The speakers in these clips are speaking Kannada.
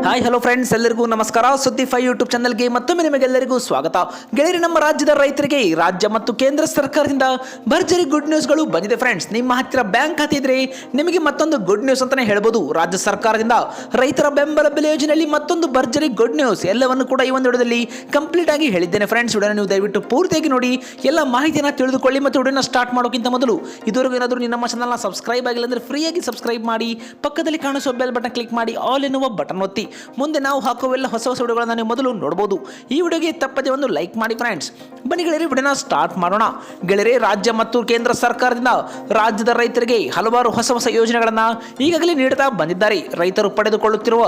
ಹಾಯ್ ಹಲೋ ಫ್ರೆಂಡ್ಸ್, ಎಲ್ಲರಿಗೂ ನಮಸ್ಕಾರ. ಸುದ್ದಿ 5 ಯೂಟ್ಯೂಬ್ ಚಾನಲ್ಗೆ ಮತ್ತೊಮ್ಮೆ ನಿಮಗೆಲ್ಲರಿಗೂ ಸ್ವಾಗತ. ಗೆಳೆಯರಿ, ನಮ್ಮ ರಾಜ್ಯದ ರೈತರಿಗೆ ರಾಜ್ಯ ಮತ್ತು ಕೇಂದ್ರ ಸರ್ಕಾರದಿಂದ ಭರ್ಜರಿ ಗುಡ್ ನ್ಯೂಸ್ಗಳು ಬಂದಿದೆ ಫ್ರೆಂಡ್ಸ್. ನಿಮ್ಮ ಹತ್ತಿರ ಬ್ಯಾಂಕ್ ಖಾತೆ ಇದ್ರೆ ನಿಮಗೆ ಮತ್ತೊಂದು ಗುಡ್ ನ್ಯೂಸ್ ಅಂತಾನೆ ಹೇಳ್ಬೋದು. ರಾಜ್ಯ ಸರ್ಕಾರದಿಂದ ರೈತರ ಬೆಂಬಲ ಬೆಲೆ ಯೋಜನೆಯಲ್ಲಿ ಮತ್ತೊಂದು ಭರ್ಜರಿ ಗುಡ್ ನ್ಯೂಸ್. ಎಲ್ಲವನ್ನು ಕೂಡ ಈ ಒಂದು ವಿಡಿಯೋದಲ್ಲಿ ಕಂಪ್ಲೀಟ್ ಆಗಿ ಹೇಳಿದ್ದೇನೆ ಫ್ರೆಂಡ್ಸ್. ವಿಡಿಯೋನ ನೀವು ದಯವಿಟ್ಟು ಪೂರ್ತಿಯಾಗಿ ನೋಡಿ, ಎಲ್ಲ ಮಾಹಿತಿಯನ್ನು ತಿಳಿದುಕೊಳ್ಳಿ. ಮತ್ತು ವಿಡಿಯೋನ ಸ್ಟಾರ್ಟ್ ಮಾಡೋಕ್ಕಿಂತ ಮೊದಲು ಇದುವರೆಗೂ ಏನಾದರೂ ನಮ್ಮ ಚಾನಲ್ನ ಸಬ್ಸ್ಕ್ರೈಬ್ ಆಗಿಲ್ಲ ಅಂದರೆ ಫ್ರೀಯಾಗಿ ಸಬ್ಸ್ಕ್ರೈಬ್ ಮಾಡಿ, ಪಕ್ಕದಲ್ಲಿ ಕಾಣಿಸುವ ಬೆಲ್ ಬಟನ್ ಕ್ಲಿಕ್ ಮಾಡಿ, ಆಲ್ ಎನ್ನುವ ಬಟನ್ ಒತ್ತಿ. ಮುಂದೆ ನಾವು ಹಾಕುವೆಲ್ಲ ಹೊಸ ವಿಡಿಯೋಗಳನ್ನು ನೀವು ಮೊದಲು ನೋಡಬಹುದು. ಈ ವಿಡಿಯೋಗೆ ತಪ್ಪದೆ ಒಂದು ಲೈಕ್ ಮಾಡಿ ಫ್ರೆಂಡ್ಸ್. ಬನ್ನಿ ಗೆಳೆಯರಿ, ವಿಡಿಯೋನ ಸ್ಟಾರ್ಟ್ ಮಾಡೋಣ. ಗೆಳೆಯರಿ, ರಾಜ್ಯ ಮತ್ತು ಕೇಂದ್ರ ಸರ್ಕಾರದಿಂದ ರಾಜ್ಯದ ರೈತರಿಗೆ ಹಲವಾರು ಹೊಸ ಯೋಜನೆಗಳನ್ನು ಈಗಾಗಲೇ ನೀಡುತ್ತಾ ಬಂದಿದ್ದಾರೆ. ರೈತರು ಪಡೆದುಕೊಳ್ಳುತ್ತಿರುವ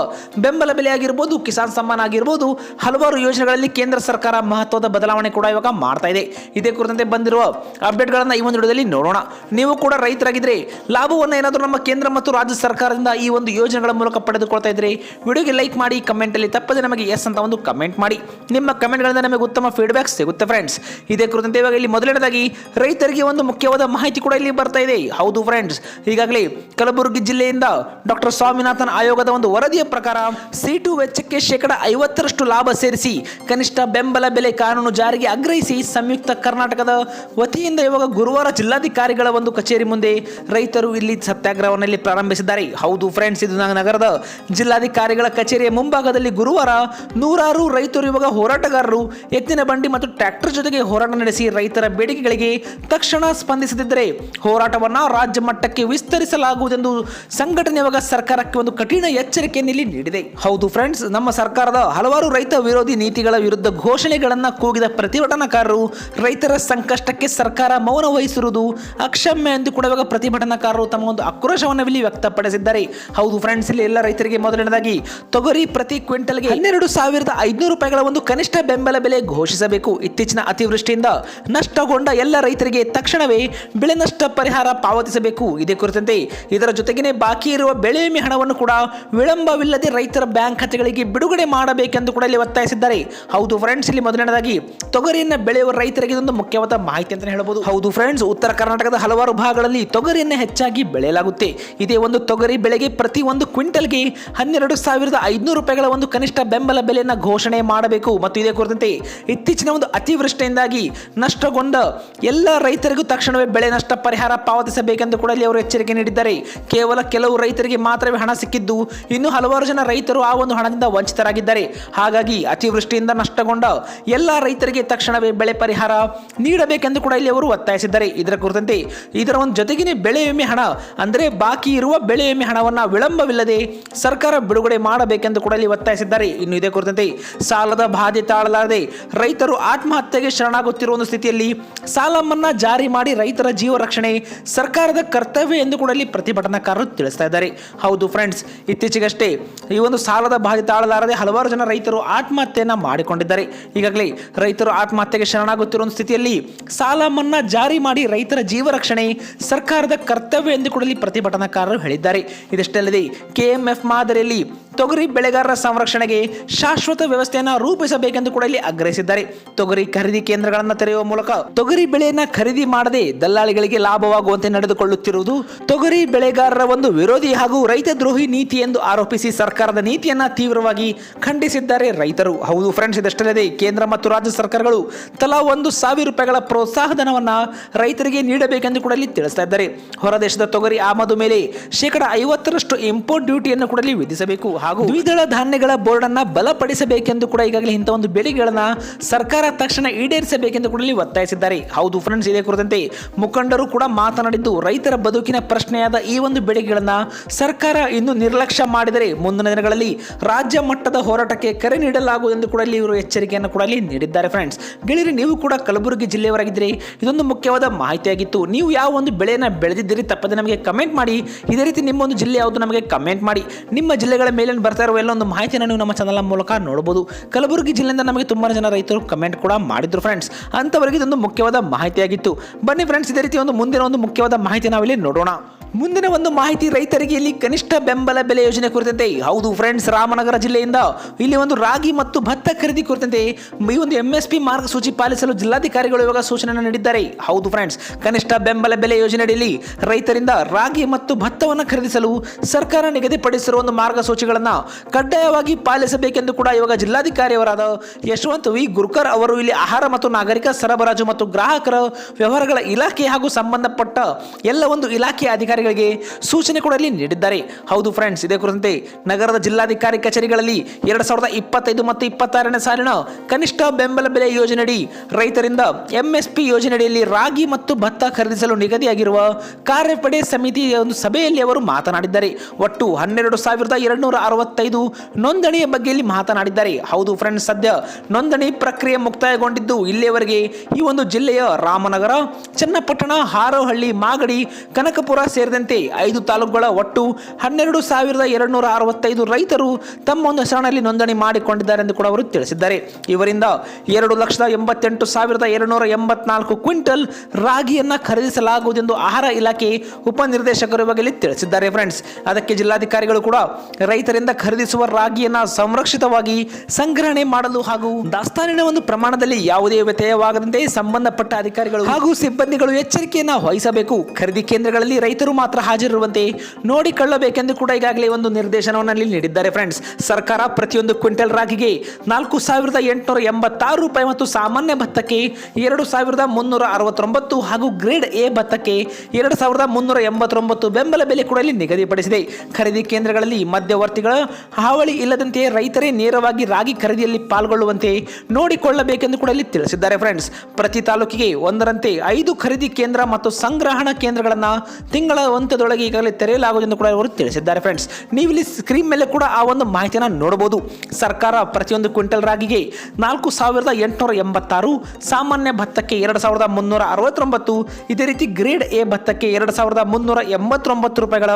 ಬೆಂಬಲ ಬೆಲೆ ಆಗಿರ್ಬೋದು, ಕಿಸಾನ್ ಸಮ್ಮಾನ್ ಆಗಿರ್ಬೋದು, ಹಲವಾರು ಯೋಜನೆಗಳಲ್ಲಿ ಕೇಂದ್ರ ಸರ್ಕಾರ ಮಹತ್ವದ ಬದಲಾವಣೆ ಕೂಡ ಇವಾಗ ಮಾಡ್ತಾ ಇದೆ. ಇದೇ ಕುರಿತಂತೆ ಬಂದಿರುವ ಅಪ್ಡೇಟ್ಗಳನ್ನು ಈ ಒಂದು ವಿಡಿಯೋದಲ್ಲಿ ನೋಡೋಣ. ನೀವು ಕೂಡ ರೈತರಾಗಿದ್ರೆ ಲಾಭವನ್ನು ಏನಾದರೂ ನಮ್ಮ ಕೇಂದ್ರ ಮತ್ತು ರಾಜ್ಯ ಸರ್ಕಾರದಿಂದ ಈ ಒಂದು ಯೋಜನೆಗಳ ಮೂಲಕ ಪಡೆದುಕೊಳ್ತಾ ಇದ್ರೆ ವಿಡಿಯೋಗೆ ಲೈಕ್ ಮಾಡಿ, ಕಮೆಂಟ್ ಅಲ್ಲಿ ತಪ್ಪದೆ ನಮಗೆ ಎಸ್ ಅಂತ ಒಂದು ಕಮೆಂಟ್ ಮಾಡಿ. ನಿಮ್ಮ ಕಮೆಂಟ್ಗಳಿಂದ ನಮಗೆ ಉತ್ತಮ ಫೀಡ್ಬ್ಯಾಕ್ ಸಿಗುತ್ತೆ ಫ್ರೆಂಡ್ಸ್. ಇದೇ ಕುರಿತಂತೆ ಇವಾಗ ಇಲ್ಲಿ ಮೊದಲನೇದಾಗಿ ರೈತರಿಗೆ ಒಂದು ಮುಖ್ಯವಾದ ಮಾಹಿತಿ ಕೂಡ ಇಲ್ಲಿ ಬರ್ತಾ ಇದೆ. ಹೌದು ಫ್ರೆಂಡ್ಸ್, ಈಗಾಗಲೇ ಕಲಬುರಗಿ ಜಿಲ್ಲೆಯಿಂದ ಡಾಕ್ಟರ್ ಸ್ವಾಮಿನಾಥನ್ ಆಯೋಗದ ಒಂದು ವರದಿಯ ಪ್ರಕಾರ ಸೀಟು ವೆಚ್ಚಕ್ಕೆ 50% ಲಾಭ ಸೇರಿಸಿ ಕನಿಷ್ಠ ಬೆಂಬಲ ಬೆಲೆ ಕಾನೂನು ಜಾರಿಗೆ ಆಗ್ರಹಿಸಿ ಸಂಯುಕ್ತ ಕರ್ನಾಟಕದ ವತಿಯಿಂದ ಇವಾಗ ಗುರುವಾರ ಜಿಲ್ಲಾಧಿಕಾರಿಗಳ ಒಂದು ಕಚೇರಿ ಮುಂದೆ ರೈತರು ಇಲ್ಲಿ ಸತ್ಯಾಗ್ರಹವನ್ನು ಪ್ರಾರಂಭಿಸಿದ್ದಾರೆ. ಹೌದು ಫ್ರೆಂಡ್ಸ್, ಇದು ನಗರದ ಜಿಲ್ಲಾಧಿಕಾರಿಗಳ ಕಚೇರಿಯ ಮುಂಭಾಗದಲ್ಲಿ ಗುರುವಾರ ನೂರಾರು ರೈತರು ಇವಾಗ ಹೋರಾಟಗಾರರು ಎತ್ತಿನ ಬಂಡಿ ಮತ್ತು ಟ್ರ್ಯಾಕ್ಟರ್ ಜೊತೆಗೆ ಹೋರಾಟ ನಡೆಸಿ ರೈತರ ಬೇಡಿಕೆಗಳಿಗೆ ತಕ್ಷಣ ಸ್ಪಂದಿಸದಿದ್ದರೆ ಹೋರಾಟವನ್ನ ರಾಜ್ಯ ಮಟ್ಟಕ್ಕೆ ವಿಸ್ತರಿಸಲಾಗುವುದೆಂದು ಸಂಘಟನೆ ಇವಾಗ ಸರ್ಕಾರಕ್ಕೆ ಒಂದು ಕಠಿಣ ಎಚ್ಚರಿಕೆಯನ್ನು ಇಲ್ಲಿ ನೀಡಿದೆ. ಹೌದು ಫ್ರೆಂಡ್ಸ್, ನಮ್ಮ ಸರ್ಕಾರದ ಹಲವಾರು ರೈತ ವಿರೋಧಿ ನೀತಿಗಳ ವಿರುದ್ಧ ಘೋಷಣೆಗಳನ್ನ ಕೂಗಿದ ಪ್ರತಿಭಟನಾಕಾರರು ರೈತರ ಸಂಕಷ್ಟಕ್ಕೆ ಸರ್ಕಾರ ಮೌನ ವಹಿಸಿರುವುದು ಅಕ್ಷಮ್ಯ ಎಂದು ಕೂಡ ಇವಾಗ ಪ್ರತಿಭಟನಾಕಾರರು ತಮ್ಮ ಒಂದು ಆಕ್ರೋಶವನ್ನು ಇಲ್ಲಿ ವ್ಯಕ್ತಪಡಿಸಿದ್ದಾರೆ. ಹೌದು ಫ್ರೆಂಡ್ಸ್, ಇಲ್ಲಿ ಎಲ್ಲ ರೈತರಿಗೆ ಮೊದಲನೇದಾಗಿ ತೊಗರಿ ಪ್ರತಿ ಕ್ವಿಂಟಲ್ಗೆ 12,500 ರೂಪಾಯಿಗಳ ಒಂದು ಕನಿಷ್ಠ ಬೆಂಬಲ ಬೆಲೆ ಘೋಷಿಸಬೇಕು. ಇತ್ತೀಚಿನ ಅತಿವೃಷ್ಟಿಯಿಂದ ನಷ್ಟಗೊಂಡ ಎಲ್ಲ ರೈತರಿಗೆ ತಕ್ಷಣವೇ ಬೆಳೆ ನಷ್ಟ ಪರಿಹಾರ ಪಾವತಿಸಬೇಕು. ಇದೇ ಕುರಿತಂತೆ ಇದರ ಜೊತೆಗೇನೆ ಬಾಕಿ ಇರುವ ಬೆಳೆ ವಿಮೆ ಹಣವನ್ನು ಕೂಡ ವಿಳಂಬವಿಲ್ಲದೆ ರೈತರ ಬ್ಯಾಂಕ್ ಖಾತೆಗಳಿಗೆ ಬಿಡುಗಡೆ ಮಾಡಬೇಕೆಂದು ಕೂಡ ಇಲ್ಲಿ ಒತ್ತಾಯಿಸಿದ್ದಾರೆ. ಹೌದು ಫ್ರೆಂಡ್ಸ್, ಇಲ್ಲಿ ಮೊದಲನೇದಾಗಿ ತೊಗರಿಯನ್ನು ಬೆಳೆಯುವ ರೈತರಿಗೆ ಇದೊಂದು ಮುಖ್ಯವಾದ ಮಾಹಿತಿ ಅಂತ ಹೇಳಬಹುದು. ಹೌದು ಫ್ರೆಂಡ್ಸ್, ಉತ್ತರ ಕರ್ನಾಟಕದ ಹಲವಾರು ಭಾಗಗಳಲ್ಲಿ ತೊಗರಿಯನ್ನು ಹೆಚ್ಚಾಗಿ ಬೆಳೆಯಲಾಗುತ್ತೆ. ಇದೇ ಒಂದು ತೊಗರಿ ಬೆಳೆಗೆ ಪ್ರತಿ ಒಂದು ಕ್ವಿಂಟಲ್ಗೆ 12,500 ರೂಪಾಯಿಗಳ ಒಂದು ಕನಿಷ್ಠ ಬೆಂಬಲ ಬೆಲೆಯನ್ನು ಘೋಷಣೆ ಮಾಡಬೇಕು. ಮತ್ತು ಇದೇ ಕುರಿತಂತೆ ಇತ್ತೀಚಿನ ಒಂದು ಅತಿವೃಷ್ಟಿಯಿಂದಾಗಿ ನಷ್ಟಗೊಂಡ ಎಲ್ಲ ರೈತರಿಗೂ ತಕ್ಷಣವೇ ಬೆಳೆ ನಷ್ಟ ಪರಿಹಾರ ಪಾವತಿಸಬೇಕೆಂದು ಕೂಡ ಇಲ್ಲಿ ಅವರು ಎಚ್ಚರಿಕೆ ನೀಡಿದ್ದಾರೆ. ಕೇವಲ ಕೆಲವು ರೈತರಿಗೆ ಮಾತ್ರವೇ ಹಣ ಸಿಕ್ಕಿದ್ದು, ಇನ್ನು ಹಲವಾರು ಜನ ರೈತರು ಆ ಒಂದು ಹಣದಿಂದ ವಂಚಿತರಾಗಿದ್ದಾರೆ. ಹಾಗಾಗಿ ಅತಿವೃಷ್ಟಿಯಿಂದ ನಷ್ಟಗೊಂಡ ಎಲ್ಲ ರೈತರಿಗೆ ತಕ್ಷಣವೇ ಬೆಳೆ ಪರಿಹಾರ ನೀಡಬೇಕೆಂದು ಕೂಡ ಇಲ್ಲಿ ಅವರು ಒತ್ತಾಯಿಸಿದ್ದಾರೆ. ಇದರ ಕುರಿತಂತೆ ಇದರ ಒಂದು ಜೊತೆಗಿನ ಬೆಳೆ ವಿಮೆ ಹಣ ಅಂದರೆ ಬಾಕಿ ಇರುವ ಬೆಳೆ ವಿಮೆ ಹಣವನ್ನು ವಿಳಂಬವಿಲ್ಲದೆ ಸರ್ಕಾರ ಬಿಡುಗಡೆ ಮಾಡಬೇಕೆಂದು ಕೂಡ ಇಲ್ಲಿ ಒತ್ತಾಯಿಸಿದ್ದಾರೆ. ಇನ್ನು ಇದೇ ಕುರಿತಂತೆ ಸಾಲದ ಬಾಧೆ ತಾಳಲಾರದೆ ರೈತರು ಆತ್ಮಹತ್ಯೆಗೆ ಶರಣಾಗುತ್ತಿರುವ ಒಂದು ಸ್ಥಿತಿಯಲ್ಲಿ ಸಾಲ ಮನ್ನಾ ಜಾರಿ ಮಾಡಿ ರೈತರ ಜೀವ ರಕ್ಷಣೆ ಸರ್ಕಾರದ ಕರ್ತವ್ಯ ಎಂದು ಕೂಡ ಇಲ್ಲಿ ಪ್ರತಿಭಟನಾಕಾರರು ತಿಳಿಸ್ತಾ ಇದ್ದಾರೆ. ಹೌದು ಫ್ರೆಂಡ್ಸ್, ಇತ್ತೀಚೆಗಷ್ಟೇ ಈ ಒಂದು ಸಾಲದ ಬಾಧೆ ತಾಳಲಾರದೆ ಹಲವಾರು ಜನ ರೈತರು ಆತ್ಮಹತ್ಯೆಯನ್ನ ಮಾಡಿಕೊಂಡಿದ್ದಾರೆ. ಈಗಾಗಲೇ ರೈತರು ಆತ್ಮಹತ್ಯೆಗೆ ಶರಣಾಗುತ್ತಿರುವ ಒಂದು ಸ್ಥಿತಿಯಲ್ಲಿ ಸಾಲ ಮನ್ನಾ ಜಾರಿ ಮಾಡಿ ರೈತರ ಜೀವ ರಕ್ಷಣೆ ಸರ್ಕಾರದ ಕರ್ತವ್ಯ ಎಂದು ಕೂಡ ಇಲ್ಲಿ ಪ್ರತಿಭಟನಾಕಾರರು ಹೇಳಿದ್ದಾರೆ. ಇದಷ್ಟೇ ಅಲ್ಲದೆ ಕೆಎಂಎಫ್ ಮಾದರಿಯಲ್ಲಿ ತೊಗರಿ ಬೆಳೆಗಾರರ ಸಂರಕ್ಷಣೆಗೆ ಶಾಶ್ವತ ವ್ಯವಸ್ಥೆಯನ್ನು ರೂಪಿಸಬೇಕೆಂದು ಕೂಡ ಇಲ್ಲಿ ಆಗ್ರಹಿಸಿದ್ದಾರೆ. ತೊಗರಿ ಖರೀದಿ ಕೇಂದ್ರಗಳನ್ನು ತೆರೆಯುವ ಮೂಲಕ ತೊಗರಿ ಬೆಳೆಯನ್ನ ಖರೀದಿ ಮಾಡದೆ ದಲ್ಲಾಳಿಗಳಿಗೆ ಲಾಭವಾಗುವಂತೆ ನಡೆದುಕೊಳ್ಳುತ್ತಿರುವುದು ತೊಗರಿ ಬೆಳೆಗಾರರ ಒಂದು ವಿರೋಧಿ ಹಾಗೂ ರೈತ ದ್ರೋಹಿ ನೀತಿ ಎಂದು ಆರೋಪಿಸಿ ಸರ್ಕಾರದ ನೀತಿಯನ್ನ ತೀವ್ರವಾಗಿ ಖಂಡಿಸಿದ್ದಾರೆ ರೈತರು. ಹೌದು ಫ್ರೆಂಡ್ಸ್, ಇದಷ್ಟಲ್ಲದೆ ಕೇಂದ್ರ ಮತ್ತು ರಾಜ್ಯ ಸರ್ಕಾರಗಳು ತಲಾ 1,000 ರೂಪಾಯಿಗಳ ಪ್ರೋತ್ಸಾಹಧನವನ್ನ ರೈತರಿಗೆ ನೀಡಬೇಕೆಂದು ಕೂಡ ಇಲ್ಲಿ ತಿಳಿಸ್ತಾ ಇದ್ದಾರೆ. ಹೊರದೇಶದ ತೊಗರಿ ಆಮದು ಮೇಲೆ 50% ಇಂಪೋರ್ಟ್ ಡ್ಯೂಟಿಯನ್ನು ಕೂಡ ಇಲ್ಲಿ ವಿಧಿಸಬೇಕು ಹಾಗೂ ದ್ವಿದಳ ಧಾನ್ಯಗಳ ಬೋರ್ಡ್ ಅನ್ನ ಬಲಪಡಿಸಬೇಕೆಂದು ಕೂಡ ಈಗಾಗಲೇ ಇಂಥ ಒಂದು ಬೇಡಿಕೆಗಳನ್ನ ಸರ್ಕಾರ ತಕ್ಷಣ ಈಡೇರಿಸಬೇಕೆಂದು ಕೂಡ ಇಲ್ಲಿ ಒತ್ತಾಯಿಸಿದ್ದಾರೆ. ಹೌದು ಫ್ರೆಂಡ್ಸ್, ಇದೇ ಕುರಿತಂತೆ ಮುಖಂಡರು ಕೂಡ ಮಾತನಾಡಿದ್ದು ರೈತರ ಬದುಕಿನ ಪ್ರಶ್ನೆಯಾದ ಈ ಒಂದು ಬೇಡಿಕೆಗಳನ್ನ ಸರ್ಕಾರ ಇನ್ನು ನಿರ್ಲಕ್ಷ್ಯ ಮಾಡಿದರೆ ಮುಂದಿನ ದಿನಗಳಲ್ಲಿ ರಾಜ್ಯ ಮಟ್ಟದ ಹೋರಾಟಕ್ಕೆ ಕರೆ ನೀಡಲಾಗುವುದೆಂದು ಕೂಡ ಇಲ್ಲಿ ಇವರು ಎಚ್ಚರಿಕೆಯನ್ನು ಕೂಡ ಇಲ್ಲಿ ನೀಡಿದ್ದಾರೆ. ಫ್ರೆಂಡ್ಸ್ ಗೆಳೆಯರಿ, ನೀವು ಕೂಡ ಕಲಬುರಗಿ ಜಿಲ್ಲೆಯವರಾಗಿದ್ದರೆ ಇದೊಂದು ಮುಖ್ಯವಾದ ಮಾಹಿತಿಯಾಗಿತ್ತು. ನೀವು ಯಾವ ಒಂದು ಬೆಳೆಯನ್ನು ಬೆಳೆದಿದ್ದೀರಿ ತಪ್ಪದೆ ನಮಗೆ ಕಮೆಂಟ್ ಮಾಡಿ. ಇದೇ ರೀತಿ ನಿಮ್ಮ ಒಂದು ಜಿಲ್ಲೆ ಯಾವುದು ನಮಗೆ ಕಮೆಂಟ್ ಮಾಡಿ. ನಿಮ್ಮ ಜಿಲ್ಲೆಗಳ ಮೇಲೆ ಬರ್ತಾ ಇರುವ ಎಲ್ಲ ಒಂದು ಮಾಹಿತಿಯನ್ನು ನೀವು ನಮ್ಮ ಚಾನಲ್ ಮೂಲಕ ನೋಡಬಹುದು. ಕಲಬುರಗಿ ಜಿಲ್ಲೆಯಿಂದ ನಮಗೆ ತುಂಬಾ ಜನ ರೈತರು ಕಮೆಂಟ್ ಕೂಡ ಮಾಡಿದ್ರು ಫ್ರೆಂಡ್ಸ್. ಅಂತವರಿಗೆ ಇದೊಂದು ಮುಖ್ಯವಾದ ಮಾಹಿತಿಯಾಗಿತ್ತು. ಬನ್ನಿ ಫ್ರೆಂಡ್ಸ್, ಇದೇ ರೀತಿ ಒಂದು ಮುಂದಿನ ಒಂದು ಮುಖ್ಯವಾದ ಮಾಹಿತಿ ನಾವಿಲ್ಲಿ ನೋಡೋಣ. ಮುಂದಿನ ಒಂದು ಮಾಹಿತಿ ರೈತರಿಗೆ ಇಲ್ಲಿ ಕನಿಷ್ಠ ಬೆಂಬಲ ಬೆಲೆ ಯೋಜನೆ ಕುರಿತಂತೆ. ಹೌದು ಫ್ರೆಂಡ್ಸ್, ರಾಮನಗರ ಜಿಲ್ಲೆಯಿಂದ ಇಲ್ಲಿ ಒಂದು ರಾಗಿ ಮತ್ತು ಭತ್ತ ಖರೀದಿ ಕುರಿತಂತೆ ಈ ಒಂದು MSP ಮಾರ್ಗಸೂಚಿ ಪಾಲಿಸಲು ಜಿಲ್ಲಾಧಿಕಾರಿಗಳು ಇವಾಗ ಸೂಚನೆಯನ್ನು ನೀಡಿದ್ದಾರೆ. ಹೌದು ಫ್ರೆಂಡ್ಸ್, ಕನಿಷ್ಠ ಬೆಂಬಲ ಬೆಲೆ ಯೋಜನೆಯಲ್ಲಿ ರೈತರಿಂದ ರಾಗಿ ಮತ್ತು ಭತ್ತವನ್ನು ಖರೀದಿಸಲು ಸರ್ಕಾರ ನಿಗದಿಪಡಿಸಿರುವ ಒಂದು ಮಾರ್ಗಸೂಚಿಗಳನ್ನು ಕಡ್ಡಾಯವಾಗಿ ಪಾಲಿಸಬೇಕೆಂದು ಕೂಡ ಇವಾಗ ಜಿಲ್ಲಾಧಿಕಾರಿಯವರಾದ ಯಶವಂತ್ ವಿ ಗುರ್ಕರ್ ಅವರು ಇಲ್ಲಿ ಆಹಾರ ಮತ್ತು ನಾಗರಿಕ ಸರಬರಾಜು ಮತ್ತು ಗ್ರಾಹಕರ ವ್ಯವಹಾರಗಳ ಇಲಾಖೆ ಹಾಗೂ ಸಂಬಂಧಪಟ್ಟ ಎಲ್ಲ ಒಂದು ಇಲಾಖೆ ಅಧಿಕಾರಿಗಳಿಗೆ ಸೂಚನೆ ಕೂಡ ಇಲ್ಲಿ ನೀಡಿದ್ದಾರೆ. ಹೌದು ಫ್ರೆಂಡ್ಸ್, ಇದೇ ಕುರಿತಂತೆ ನಗರದ ಜಿಲ್ಲಾಧಿಕಾರಿ ಕಚೇರಿಗಳಲ್ಲಿ 2025 ಮತ್ತು 26ನೇ ಸಾಲಿನ ಕನಿಷ್ಠ ಬೆಂಬಲ ಬೆಲೆ ಯೋಜನೆಯಡಿ ರೈತರಿಂದ MSP ಯೋಜನೆಯಡಿಯಲ್ಲಿ ರಾಗಿ ಮತ್ತು ಭತ್ತ ಖರೀದಿಸಲು ನಿಗದಿಯಾಗಿರುವ ಕಾರ್ಯಪಡೆ ಸಮಿತಿಯ ಒಂದು ಸಭೆಯಲ್ಲಿ ಅವರು ಮಾತನಾಡಿದ್ದಾರೆ. ಒಟ್ಟು 12,265 ನೋಂದಣಿಯ ಬಗ್ಗೆ ಇಲ್ಲಿ ಮಾತನಾಡಿದ್ದಾರೆ. ಹೌದು ಫ್ರೆಂಡ್ಸ್, ಸದ್ಯ ನೋಂದಣಿ ಪ್ರಕ್ರಿಯೆ ಮುಕ್ತಾಯಗೊಂಡಿದ್ದು ಇಲ್ಲಿಯವರೆಗೆ ಈ ಒಂದು ಜಿಲ್ಲೆಯ ರಾಮನಗರ, ಚನ್ನಪಟ್ಟಣ, ಹಾರೋಹಳ್ಳಿ, ಮಾಗಡಿ, ಕನಕಪುರ ಸೇರಿದಂತೆ 5 ತಾಲೂಕುಗಳ ಒಟ್ಟು 12,265 ರೈತರು ತಮ್ಮ ಒಂದು ಹೆಸರಿನಲ್ಲಿ ನೋಂದಣಿ ಮಾಡಿಕೊಂಡಿದ್ದಾರೆ ಎಂದು ಕೂಡ ಅವರು ತಿಳಿಸಿದ್ದಾರೆ. ಇವರಿಂದ 2,88,284 ಕ್ವಿಂಟಲ್ ರಾಗಿಯನ್ನ ಖರೀದಿಸಲಾಗುವುದೆಂದು ಆಹಾರ ಇಲಾಖೆ ಉಪನಿರ್ದೇಶಕರು ಇವಾಗ ಇಲ್ಲಿ ತಿಳಿಸಿದ್ದಾರೆ. ಫ್ರೆಂಡ್ಸ್, ಅದಕ್ಕೆ ಜಿಲ್ಲಾಧಿಕಾರಿಗಳು ಕೂಡ ರೈತರಿಂದ ಖರೀದಿಸುವ ರಾಗಿಯನ್ನ ಸಂರಕ್ಷಿತವಾಗಿ ಸಂಗ್ರಹಣೆ ಮಾಡಲು ಹಾಗೂ ದಾಸ್ತಾನಿನ ಒಂದು ಪ್ರಮಾಣದಲ್ಲಿ ಯಾವುದೇ ವ್ಯತ್ಯಯವಾಗದಂತೆ ಸಂಬಂಧಪಟ್ಟ ಅಧಿಕಾರಿಗಳು ಹಾಗೂ ಸಿಬ್ಬಂದಿಗಳು ಎಚ್ಚರಿಕೆಯನ್ನು ವಹಿಸಬೇಕು. ಖರೀದಿ ಕೇಂದ್ರಗಳಲ್ಲಿ ರೈತರು ಮಾತ್ರ ಹಾಜರಿರುವಂತೆ ನೋಡಿಕೊಳ್ಳಬೇಕೆಂದು ಕೂಡ ಈಗಾಗಲೇ ಒಂದು ನಿರ್ದೇಶನವನ್ನು ನೀಡಿದ್ದಾರೆ. ಫ್ರೆಂಡ್ಸ್, ಸರ್ಕಾರ ಪ್ರತಿಯೊಂದು ಕ್ವಿಂಟಲ್ ರಾಗಿಗೆ 4,886 ರೂಪಾಯಿ ಮತ್ತು ಸಾಮಾನ್ಯ ಭತ್ತಕ್ಕೆ 2,369 ಹಾಗೂ ಗ್ರೇಡ್ ಎ ಭತ್ತಕ್ಕೆ 2,389 ಬೆಂಬಲ ಬೆಲೆ ಕೂಡ ಇಲ್ಲಿ ನಿಗದಿಪಡಿಸಿದೆ. ಖರೀದಿ ಕೇಂದ್ರಗಳಲ್ಲಿ ಮಧ್ಯವರ್ತಿಗಳ ಹಾವಳಿ ಇಲ್ಲದಂತೆ ರೈತರೇ ನೇರವಾಗಿ ರಾಗಿ ಖರೀದಿಯಲ್ಲಿ ಪಾಲ್ಗೊಳ್ಳುವಂತೆ ನೋಡಿಕೊಳ್ಳಬೇಕೆಂದು ಕೂಡ ಇಲ್ಲಿ ತಿಳಿಸಿದ್ದಾರೆ. ಫ್ರೆಂಡ್ಸ್, ಪ್ರತಿ ತಾಲೂಕಿಗೆ ಒಂದರಂತೆ 5 ಖರೀದಿ ಕೇಂದ್ರ ಮತ್ತು ಸಂಗ್ರಹಣಾ ಕೇಂದ್ರಗಳನ್ನು ತಿಂಗಳ ಅಂತ್ಯದೊಳಗೆ ಈಗಾಗಲೇ ತೆರೆಯಲಾಗುವುದೆಂದು ಕೂಡ ಅವರು ತಿಳಿಸಿದ್ದಾರೆ. ಫ್ರೆಂಡ್ಸ್, ನೀವಿಲ್ಲಿ ಸ್ಕ್ರೀನ್ ಮೇಲೆ ಕೂಡ ಆ ಒಂದು ಮಾಹಿತಿಯನ್ನು ನೋಡಬಹುದು. ಸರ್ಕಾರ ಪ್ರತಿಯೊಂದು ಕ್ವಿಂಟಲ್ ರಾಗಿಗೆ 4,886, ಸಾಮಾನ್ಯ ಭತ್ತಕ್ಕೆ 2,369, ಇದೇ ರೀತಿ ಗ್ರೇಡ್ ಎ ಭತ್ತಕ್ಕೆ 2,389 ರೂಪಾಯಿಗಳ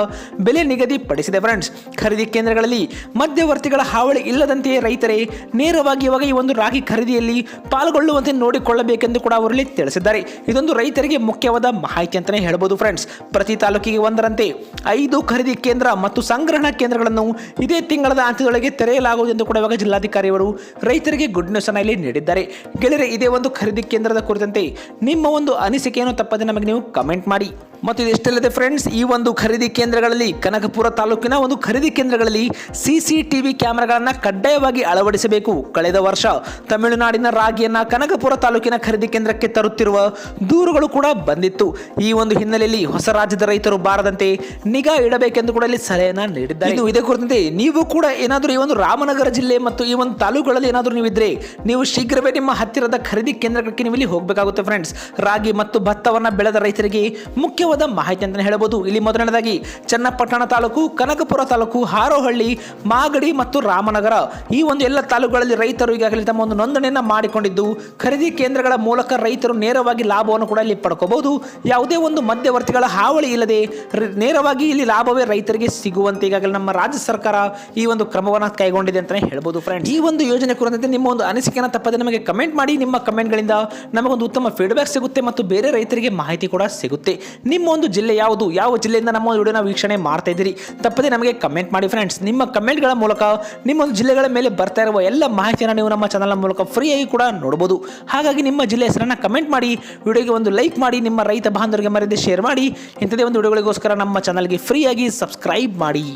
ಬೆಲೆ ನಿಗದಿಪಡಿಸಿದೆ. ಫ್ರೆಂಡ್ಸ್, ಖರೀದಿ ಕೇಂದ್ರಗಳಲ್ಲಿ ಮಧ್ಯವರ್ತಿಗಳ ಹಾವಳಿ ಇಲ್ಲದಂತೆಯೇ ರೈತರೇ ನೇರವಾಗಿ ಇವಾಗ ಈ ಒಂದು ರಾಗಿ ಖರೀದಿಯಲ್ಲಿ ಪಾಲ್ಗೊಳ್ಳುವಂತೆ ನೋಡಿಕೊಳ್ಳಬೇಕೆಂದು ಕೂಡ ಅವರಲ್ಲಿ ತಿಳಿಸಿದ್ದಾರೆ. ಇದೊಂದು ರೈತರಿಗೆ ಮುಖ್ಯವಾದ ಮಾಹಿತಿ ಅಂತಾನೆ ಹೇಳಬಹುದು. ಫ್ರೆಂಡ್ಸ್, ಪ್ರತಿ ತಾಲೂಕಿಗೆ ಒಂದರಂತೆ 5 ಖರೀದಿ ಕೇಂದ್ರ ಮತ್ತು ಸಂಗ್ರಹಣಾ ಕೇಂದ್ರಗಳನ್ನು ಇದೇ ತಿಂಗಳ ಅಂತ್ಯದೊಳಗೆ ತೆರೆಯಲಾಗುವುದು ಎಂದು ಕೂಡ ಇವಾಗ ಜಿಲ್ಲಾಧಿಕಾರಿಯವರು ರೈತರಿಗೆ ಗುಡ್ ನ್ಯೂಸ್ ಅನ್ನು ಇಲ್ಲಿ ನೀಡಿದ್ದಾರೆ. ಗೆಳೆಯರೆ, ಇದೇ ಒಂದು ಖರೀದಿ ಕೇಂದ್ರದ ಕುರಿತಂತೆ ನಿಮ್ಮ ಒಂದು ಅನಿಸಿಕೆಯನ್ನು ತಪ್ಪದೆ ನಮಗೆ ನೀವು ಕಮೆಂಟ್ ಮಾಡಿ. ಮತ್ತು ಇದಿಷ್ಟಲ್ಲದೆ ಫ್ರೆಂಡ್ಸ್, ಈ ಒಂದು ಖರೀದಿ ಕೇಂದ್ರಗಳಲ್ಲಿ ಕನಕಪುರ ತಾಲೂಕಿನ ಒಂದು ಖರೀದಿ ಕೇಂದ್ರಗಳಲ್ಲಿ CCTV ಕ್ಯಾಮೆರಾಗಳನ್ನು ಕಡ್ಡಾಯವಾಗಿ ಅಳವಡಿಸಬೇಕು. ಕಳೆದ ವರ್ಷ ತಮಿಳುನಾಡಿನ ರಾಗಿಯನ್ನ ಕನಕಪುರ ತಾಲೂಕಿನ ಖರೀದಿ ಕೇಂದ್ರಕ್ಕೆ ತರುತ್ತಿರುವ ದೂರುಗಳು ಕೂಡ ಬಂದಿತ್ತು. ಈ ಒಂದು ಹಿನ್ನೆಲೆಯಲ್ಲಿ ಹೊಸ ರಾಜ್ಯದ ರೈತರು ಬಾರದಂತೆ ನಿಗಾ ಇಡಬೇಕೆಂದು ಕೂಡ ಇಲ್ಲಿ ಸಲಹೆಯನ್ನ ನೀಡಿದ್ದಾರೆ. ಇದೇ ಕುರಿತಂತೆ ನೀವು ಕೂಡ ಏನಾದರೂ ಈ ಒಂದು ರಾಮನಗರ ಜಿಲ್ಲೆ ಮತ್ತು ಈ ಒಂದು ತಾಲೂಕುಗಳಲ್ಲಿ ಏನಾದರೂ ನೀವಿದ್ರೆ ನೀವು ಶೀಘ್ರವೇ ನಿಮ್ಮ ಹತ್ತಿರದ ಖರೀದಿ ಕೇಂದ್ರಕ್ಕೆ ನೀವು ಇಲ್ಲಿ ಹೋಗಬೇಕಾಗುತ್ತೆ. ಫ್ರೆಂಡ್ಸ್, ರಾಗಿ ಮತ್ತು ಭತ್ತವನ್ನ ಬೆಳೆದ ರೈತರಿಗೆ ಮುಖ್ಯವಾದ ಮಾಹಿತಿ ಅಂತ ಹೇಳಬಹುದು. ಇಲ್ಲಿ ಮೊದಲನೇದಾಗಿ ಚನ್ನಪಟ್ಟಣ ತಾಲೂಕು, ಕನಕಪುರ ತಾಲೂಕು, ಹಾರೋಹಳ್ಳಿ, ಮಾಗಡಿ ಮತ್ತು ರಾಮನಗರ ಈ ಒಂದು ಎಲ್ಲ ತಾಲೂಕುಗಳಲ್ಲಿ ರೈತರು ಈಗಾಗಲೇ ತಮ್ಮ ಒಂದು ನೋಂದಣಿಯನ್ನು ಮಾಡಿಕೊಂಡಿದ್ದು ಖರೀದಿ ಕೇಂದ್ರಗಳ ಮೂಲಕ ರೈತರು ನೇರವಾಗಿ ಲಾಭವನ್ನು ಕೂಡ ಇಲ್ಲಿ ಪಡ್ಕೋಬಹುದು. ಯಾವುದೇ ಒಂದು ಮಧ್ಯವರ್ತಿಗಳ ಹಾವಳಿ ಇಲ್ಲದೆ ನೇರವಾಗಿ ಇಲ್ಲಿ ಲಾಭವೇ ರೈತರಿಗೆ ಸಿಗುವಂತೆ ಈಗಾಗಲೇ ನಮ್ಮ ರಾಜ್ಯ ಸರ್ಕಾರ ಈ ಒಂದು ಕ್ರಮವನ್ನು ಕೈಗೊಂಡಿದೆ ಅಂತಾನೆ ಹೇಳ್ಬೋದು. ಫ್ರೆಂಡ್ಸ್, ಈ ಒಂದು ಯೋಜನೆ ಕುರಿತಂತೆ ನಿಮ್ಮ ಒಂದು ಅನಿಸಿಕೆಯನ್ನು ತಪ್ಪದೆ ನಮಗೆ ಕಮೆಂಟ್ ಮಾಡಿ. ನಿಮ್ಮ ಕಮೆಂಟ್ಗಳಿಂದ ನಮಗೊಂದು ಉತ್ತಮ ಫೀಡ್ಬ್ಯಾಕ್ ಸಿಗುತ್ತೆ ಮತ್ತು ಬೇರೆ ರೈತರಿಗೆ ಮಾಹಿತಿ ಕೂಡ ಸಿಗುತ್ತೆ. ನಿಮ್ಮ ಒಂದು ಜಿಲ್ಲೆ ಯಾವುದು, ಯಾವ ಜಿಲ್ಲೆಯಿಂದ ನಮ್ಮ ವಿಡಿಯೋನ ವೀಕ್ಷಣೆ ಮಾಡ್ತಾ ಇದ್ದೀರಿ ತಪ್ಪದೆ ನಮಗೆ ಕಮೆಂಟ್ ಮಾಡಿ. ಫ್ರೆಂಡ್ಸ್, ನಿಮ್ಮ ಕಮೆಂಟ್ಗಳ ಮೂಲಕ ನಿಮ್ಮ ಒಂದು ಜಿಲ್ಲೆಗಳ ಮೇಲೆ ಬರ್ತಾ ಇರುವ ಎಲ್ಲ ಮಾಹಿತಿಯನ್ನು ನೀವು ನಮ್ಮ ಚಾನಲ್ ಮೂಲಕ ಫ್ರೀಯಾಗಿ ಕೂಡ ನೋಡಬಹುದು. ಹಾಗಾಗಿ ನಿಮ್ಮ ಜಿಲ್ಲೆ ಹೆಸರನ್ನು ಕಮೆಂಟ್ ಮಾಡಿ, ವಿಡಿಯೋಗೆ ಒಂದು ಲೈಕ್ ಮಾಡಿ, ನಿಮ್ಮ ರೈತ ಬಾಂಧವರಿಗೆ ಮರೆಯದೆ ಶೇರ್ ಮಾಡಿ. ಇಂಥದೇ ಒಂದು ವಿಡಿಯೋಗಳಿಗೋಸ್ಕರ ನಮ್ಮ ಚಾನಲ್ಗೆ ಫ್ರೀಯಾಗಿ ಸಬ್ಸ್ಕ್ರೈಬ್ ಮಾಡಿ.